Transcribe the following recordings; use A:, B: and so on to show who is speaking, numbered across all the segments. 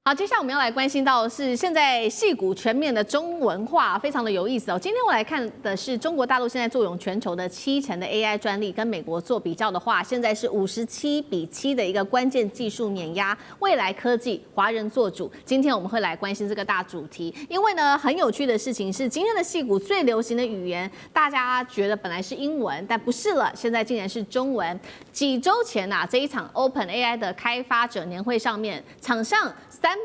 A: 好，接下来我们要来关心到的是现在矽谷全面的中文化，非常的有意思哦。今天我来看的是中国大陆现在坐拥全球的70%的 AI 专利，跟美国做比较的话，现在是57:7的一个关键技术碾压，未来科技华人做主。今天我们会来关心这个大主题，因为呢很有趣的事情是，今天的矽谷最流行的语言，大家觉得本来是英文，但不是了，现在竟然是中文。几周前这一场 OpenAI 的开发者年会上面，场上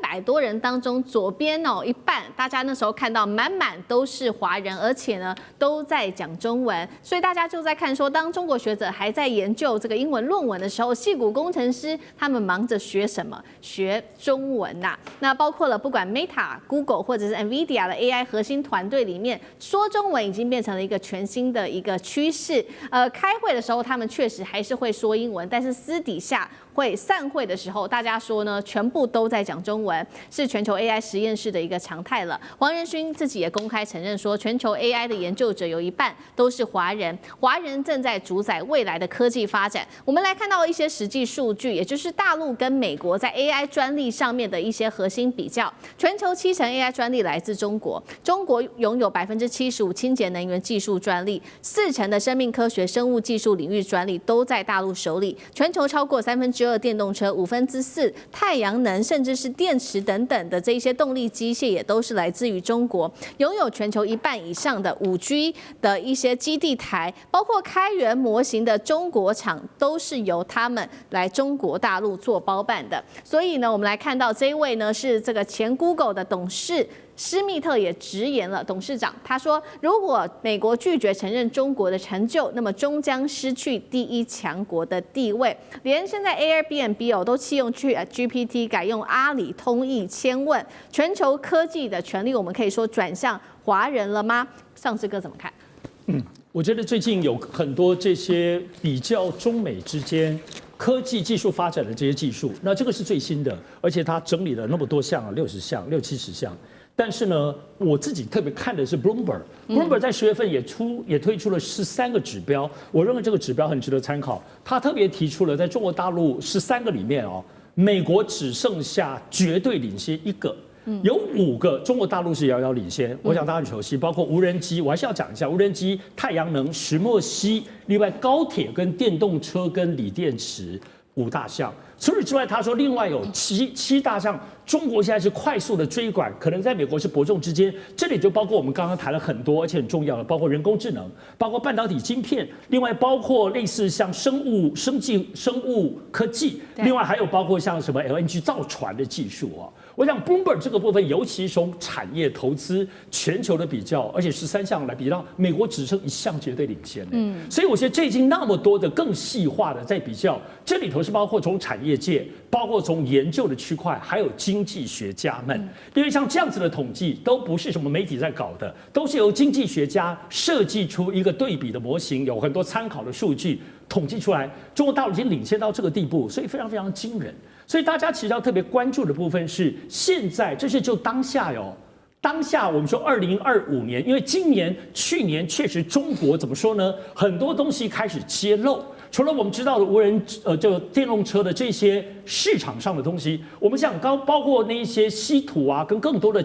A: 300多人当中，左边一半，大家那时候看到满满都是华人，而且呢都在讲中文，所以大家就在看说，当中国学者还在研究这个英文论文的时候，矽谷工程师他们忙着学什么？学中文呐。那包括了不管 Meta、Google 或者是 NVIDIA 的 AI 核心团队里面，说中文已经变成了一个全新的一个趋势。开会的时候他们确实还是会说英文，但是私底下会散会的时候，大家说呢，全部都在讲中文，是全球 AI 实验室的一个常态了。黄仁勋自己也公开承认说，全球 AI 的研究者有一半都是华人，华人正在主宰未来的科技发展。我们来看到一些实际数据，也就是大陆跟美国在 AI 专利上面的一些核心比较。全球70%AI 专利来自中国，中国拥有75%清洁能源技术专利，40%的生命科学、生物技术领域专利都在大陆手里。全球超过2/3电动车、4/5太阳能，甚至是电池等等的这一些动力机械，也都是来自于中国。拥有全球1半以上的5G 的一些基地台，包括开源模型的中国厂，都是由他们来中国大陆做包办的。所以呢，我们来看到这一位呢是这个前 Google 的董事。施密特也直言了，董事长他说，如果美国拒绝承认中国的成就，那么终将失去第一强国的地位。连现在 Airbnb 都弃用GPT， 改用阿里、通义、千问，全球科技的权利，我们可以说转向华人了吗？上市哥怎么看？
B: 我觉得最近有很多这些比较中美之间科技技术发展的这些技术，那这个是最新的，而且它整理了那么多项，60项、60-70项。但是呢，我自己特别看的是 Bloomberg 在10月份也推出了13个指标，我认为这个指标很值得参考。他特别提出了在中国大陆13个里面美国只剩下绝对领先1个。有5个中国大陆是遥遥领先，我想大家很熟悉，包括无人机，我还是要讲一下无人机、太阳能、石墨烯，另外高铁跟电动车跟锂电池5大项。除此之外，他说另外有七大项，中国现在是快速的追赶，可能在美国是伯仲之间。这里就包括我们刚刚谈了很多，而且很重要的，包括人工智能，包括半导体晶片，另外包括类似像生物科技，另外还有包括像什么 LNG 造船的技术我想 Bloomberg 这个部分，尤其从产业投资全球的比较，而且13项来比较，美国只剩1项绝对领先。所以我觉得这已经那么多的更细化的在比较，这里头是包括从产业界，包括从研究的区块，还有经济学家们，因为像这样子的统计都不是什么媒体在搞的，都是由经济学家设计出一个对比的模型，有很多参考的数据统计出来，中国大陆已经领先到这个地步，所以非常非常惊人。所以大家其实要特别关注的部分是，现在这是就当下当下我们说2025年，因为去年确实中国怎么说呢？很多东西开始揭露，除了我们知道的无人就电动车的这些市场上的东西，我们想包括那一些稀土跟更多的。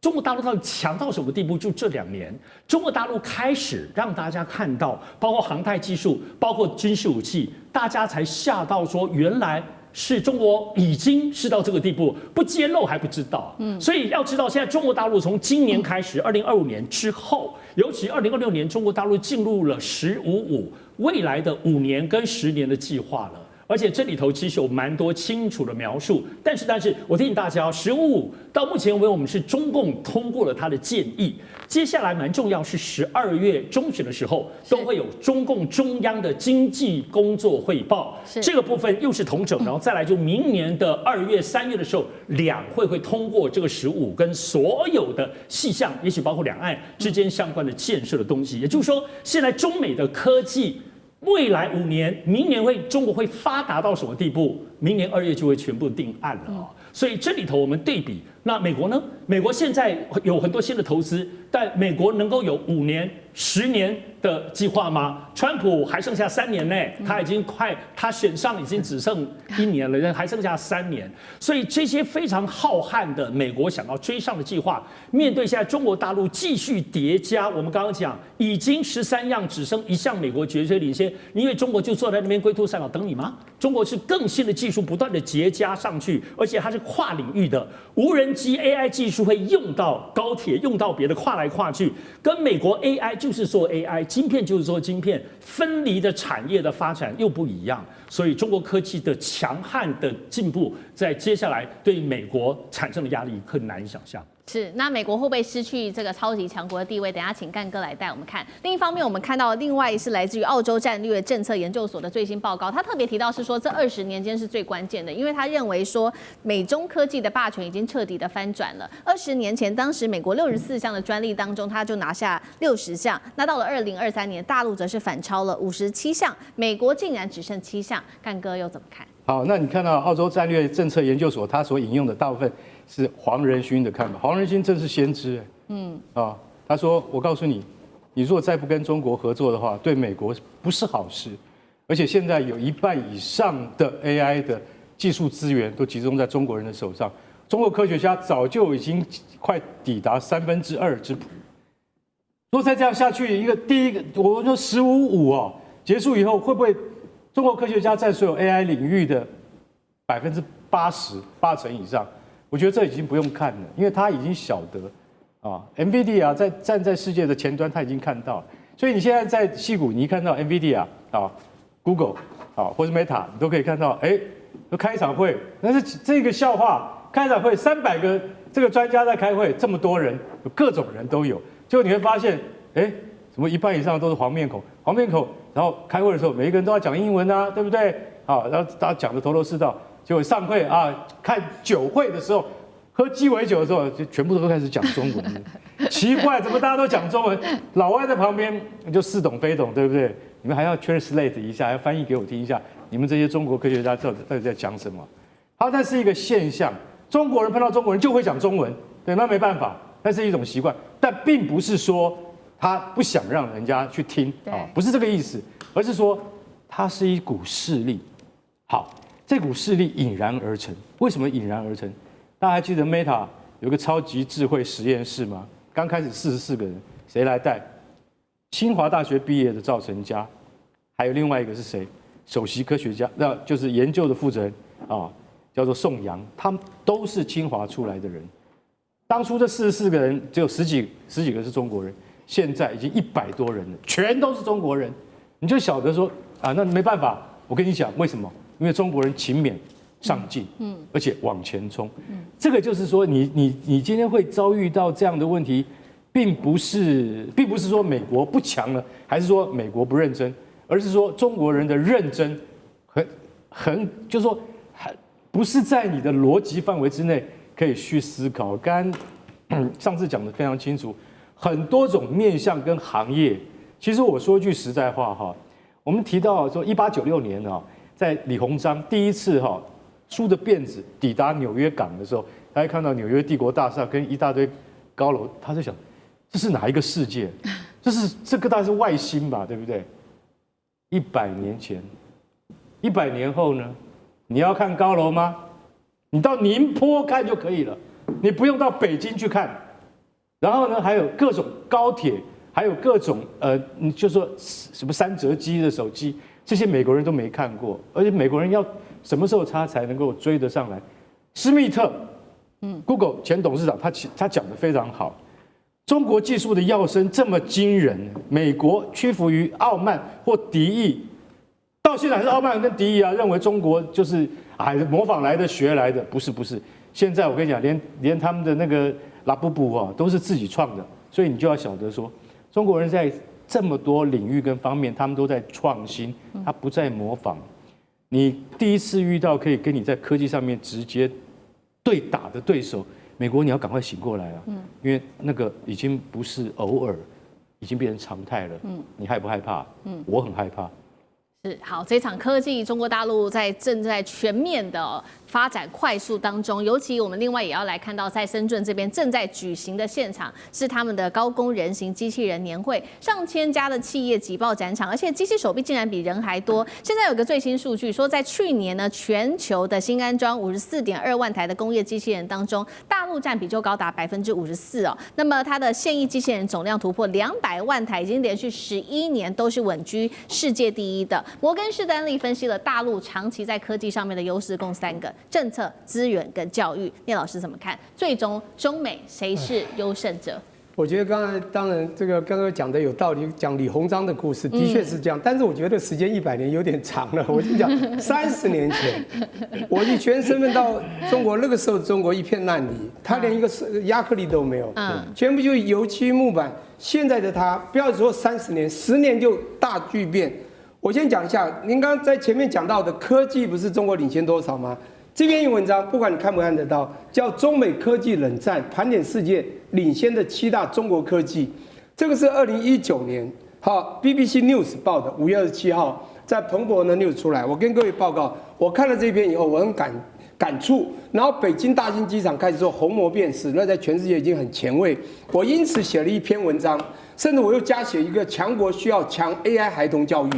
B: 中国大陆到底强到什么地步？就这2年，中国大陆开始让大家看到，包括航太技术，包括军事武器，大家才吓到说，原来是中国已经是到这个地步，不揭露还不知道。所以要知道，现在中国大陆从今年开始，2025年之后，尤其2026年，中国大陆进入了“15-5”未来的5年跟10年的计划了。而且这里头其实有蛮多清楚的描述，但是我提醒大家，“15-5”到目前为止我们是中共通过了他的建议，接下来蛮重要是12月中旬的时候都会有中共中央的经济工作汇报，这个部分又是统整，然后再来就明年的2月、3月的时候，两会会通过这个“15”跟所有的细项，也许包括两岸之间相关的建设的东西，也就是说，现在中美的科技。未来5年，明年中国会发达到什么地步？明年2月就会全部定案了所以这里头我们对比那美国呢？美国现在有很多新的投资，但美国能够有5年、10年的计划吗？川普还剩下3年呢，他选上已经只剩1年了，还剩下3年，所以这些非常浩瀚的美国想要追上的计划，面对现在中国大陆继续叠加，我们刚刚讲已经13样，只剩1项，美国绝对领先，你以为中国就坐在那边龟兔赛跑等你吗？中国是更新的技术不断的叠加上去，而且它是跨领域的，无人机 AI 技术会用到高铁，用到别的，跨来跨去，跟美国 AI 就是做 AI， 晶片就是做晶片，分离的产业的发展又不一样，所以中国科技的强悍的进步，在接下来对美国产生的压力很难以想象。
A: 是，那美国会不会失去这个超级强国的地位？等一下请干哥来带我们看。另一方面，我们看到另外是来自于澳洲战略政策研究所的最新报告，他特别提到是说这20年间是最关键的，因为他认为说美中科技的霸权已经彻底的翻转了。20年前，当时美国64项的专利当中，他就拿下60项，那到了2023年，大陆则是反超了57项，美国竟然只剩7项，干哥又怎么看？
C: 好，那你看到澳洲战略政策研究所他所引用的大部分是黄仁勋的看法，黄仁勋真是先知，他说我告诉你，你如果再不跟中国合作的话，对美国不是好事，而且现在有1半以上的 AI 的技术资源都集中在中国人的手上，中国科学家早就已经快抵达2/3之谱。如果再这样下去，第一个我说15-5结束以后，会不会中国科学家在所有 AI 领域的80%、80%以上？我觉得这已经不用看了，因为他已经晓得，NVIDIA 站在世界的前端，他已经看到了。所以你现在在矽谷，你一看到 NVIDIA Google 或者 Meta， 你都可以看到，都开一场会，但是这个笑话，开一场会300个这个专家在开会，这么多人，有各种人都有，结果你会发现，怎么1半以上都是黄面孔，然后开会的时候，每一个人都要讲英文啊，对不对？然后大家讲的头头是道。结果上会看酒会的时候，喝鸡尾酒的时候，就全部都开始讲中文。奇怪，怎么大家都讲中文？老外在旁边就似懂非懂，对不对？你们还要 translate 一下，还要翻译给我听一下，你们这些中国科学家到底在讲什么？好，那是一个现象，中国人碰到中国人就会讲中文，对，那没办法，那是一种习惯，但并不是说他不想让人家去听，不是这个意思，而是说它是一股势力。好。这股势力引燃而成，为什么引燃而成？大家还记得 Meta 有个超级智慧实验室吗？刚开始44个人，谁来带？清华大学毕业的赵成家，还有另外一个是谁？首席科学家，那就是研究的负责人叫做宋阳，他们都是清华出来的人。当初这44个人只有十几个是中国人，现在已经100多人了，全都是中国人。你就晓得说那没办法，我跟你讲为什么？因为中国人勤勉、上进，而且往前冲，这个就是说，你今天会遭遇到这样的问题，并不是说美国不强了，还是说美国不认真，而是说中国人的认真就是说，不是在你的逻辑范围之内可以去思考。刚上次讲的非常清楚，很多种面向跟行业，其实我说句实在话我们提到说1896年在李鸿章第一次梳着辫子抵达纽约港的时候，大家看到纽约帝国大厦跟一大堆高楼，他就想，这是哪一个世界？这个大概是外星吧，对不对？100年前，100年后呢？你要看高楼吗？你到宁波看就可以了，你不用到北京去看。然后呢，还有各种高铁，还有各种你就说什么3折机的手机。这些美国人都没看过，而且美国人要什么时候他才能够追得上来？施密特，Google 前董事长，他讲得非常好。中国技术的跃升这么惊人，美国屈服于傲慢或敌意，到现在还是傲慢跟敌意认为中国就是模仿来的、学来的，不是。现在我跟你讲，连他们的那个拉布布都是自己创的，所以你就要晓得说，中国人在这么多领域跟方面，他们都在创新，他不再模仿。你第一次遇到可以跟你在科技上面直接对打的对手，美国你要赶快醒过来了，因为那个已经不是偶尔，已经变成常态了。你害不害怕？我很害怕。
A: 是好，这场科技中国大陆正在全面的发展快速当中，尤其我们另外也要来看到，在深圳这边正在举行的现场是他们的高工人形机器人年会，上千家的企业挤爆展场，而且机器手臂竟然比人还多。现在有个最新数据说，在去年呢，全球的新安装54.2万台的工业机器人当中，大陆占比就高达54%哦。那么它的现役机器人总量突破200万台，已经连续11年都是稳居世界第一的。摩根士丹利分析了大陆长期在科技上面的优势共3个：政策、资源跟教育。聂老师怎么看？最终中美谁是优胜者？
D: 我觉得当然这个刚刚讲的有道理，讲李鸿章的故事的确是这样，但是我觉得时间100年有点长了。我就讲30年前，我以全身份到中国，那个时候中国一片烂泥，它连一个亚克力都没有，全部就油漆木板。现在的它，不要说30年，10年就大巨变。我先讲一下，您刚刚在前面讲到的科技不是中国领先多少吗？这篇文章不管你看不看得到，叫《中美科技冷战盘点世界领先的7大中国科技》，这个是2019年BBC News 报的，5月27号在彭博的 News 出来。我跟各位报告，我看了这篇以后，我很感触。然后北京大兴机场开始做虹膜辨识，那在全世界已经很前卫。我因此写了一篇文章，甚至我又加写一个强国需要强 AI 孩童教育。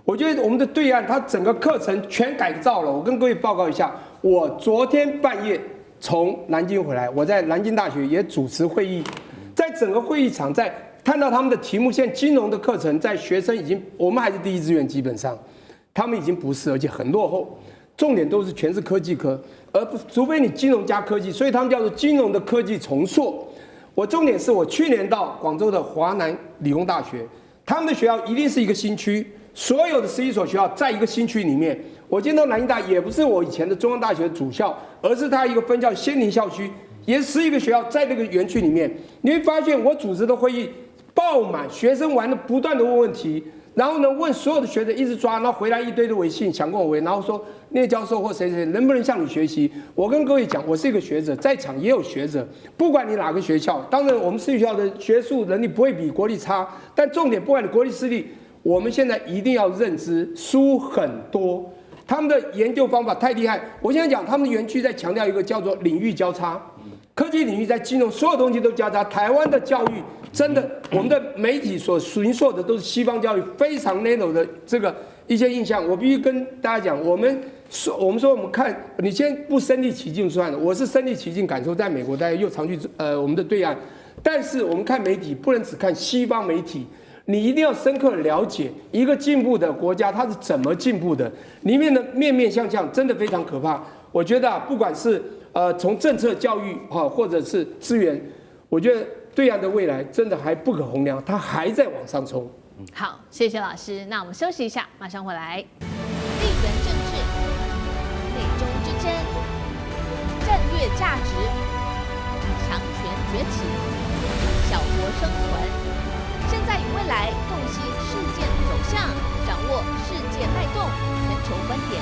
D: 我觉得我们的对岸，它整个课程全改造了。我跟各位报告一下，我昨天半夜从南京回来，我在南京大学也主持会议，在整个会议场，在看到他们的题目，现在金融的课程在学生已经，我们还是第一志愿，基本上他们已经不是，而且很落后。重点都是全是科技科，而不除非你金融加科技，所以他们叫做金融的科技重塑。我重点是我去年到广州的华南理工大学，他们的学校一定是一个新区。所有的11所学校在一个新区里面，我见到南京大也不是我以前的中央大学主校，而是它一个分校仙林校区，也是11个学校在这个园区里面。你会发现我主持的会议爆满，学生玩的不断的问问题，然后呢问所有的学生一直抓，然后回来一堆的微信想跟我回，然后说聂教授或谁谁能不能向你学习？我跟各位讲，我是一个学者，在场也有学者，不管你哪个学校，当然我们私立学校的学术能力不会比国立差，但重点不管你国立私立。我们现在一定要认知，书很多，他们的研究方法太厉害。我现在讲，他们的园区在强调一个叫做领域交叉，科技领域在金融，所有东西都交叉。台湾的教育真的，我们的媒体所寻溯的都是西方教育非常 narrow 的这个一些印象。我必须跟大家讲，我们说我们看，你先不身临其境算了，我是身临其境感受，在美国大家又常去我们的对岸，但是我们看媒体不能只看西方媒体。你一定要深刻了解一个进步的国家它是怎么进步的，里面的面面相向真的非常可怕。我觉得不管是从政策、教育或者是资源，我觉得对岸的未来真的还不可衡量，它还在往上冲。
A: 好，谢谢老师。那我们休息一下，马上回来。地缘政治、美中之争、战略价值、强权崛起、小国生存。现在与未来洞悉事件走向，掌握世界脉动，全球观点。